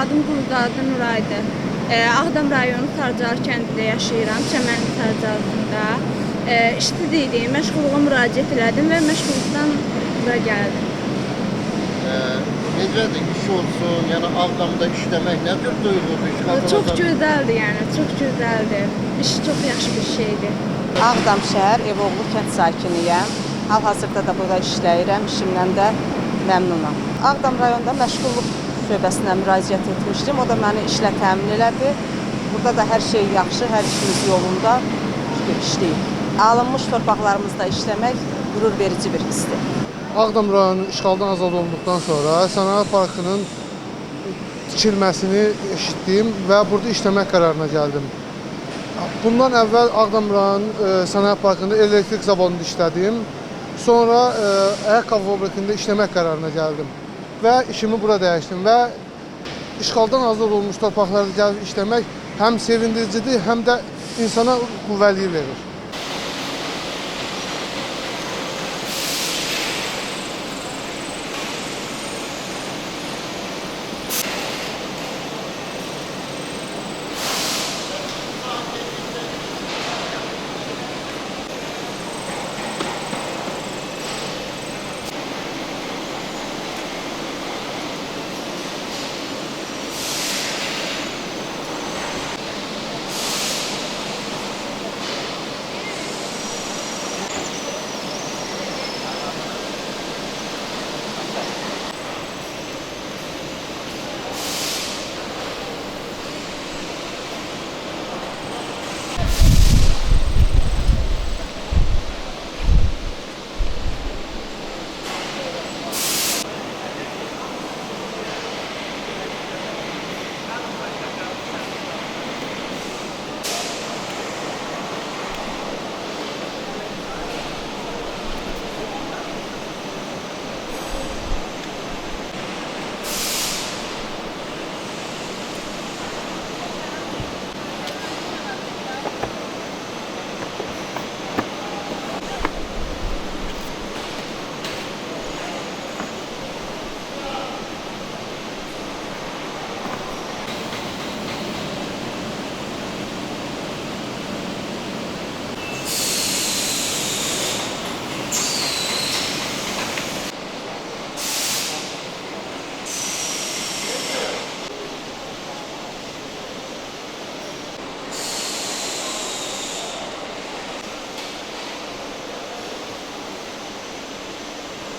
Adım Quluzadə Nuraydır. Ağdam rayonu Sarcar kəndində yaşayıram, Çəmənli Sarcarında. İşsizdim, məşğulluğa müraciət elədim və məşğulluqdan bura gəldim. Necədir iş olsun, yəni Ağdamda işləmək nə tür duyğudur? Çox gözəldir, yəni çox gözəldir. İş çox yaxşı bir şeydir. Ağdam şəhər, Evoğlu kənd sakiniyəm. Hal-hazırda da burada işləyirəm, işimdən də məmnunam. Ağdam rayonunda məşğulluq şöbəsinə müraciət etmişdim. O da məni işlə təmin elədi. Burada da hər şey yaxşı, hər işimiz yolunda işləyir. Alınmış torpaqlarımızda işləmək qürur verici bir hissdir. Ağdam rayonu işğaldan azad olduqdan sonra sənaye parkının tikilməsini eşitdim və burada işləmək qərarına gəldim. Bundan əvvəl Ağdam rayonu sənaye parkında elektrik zavodunda işlədim. Sonra ayaqqabı fabrikində işləmək qərarına gəldim və işimi bura dəyişdim və işğaldan azad olmuş torpaqlarda gəlib işləmək həm sevindiricidir, həm də insana qüvvəliyi verir.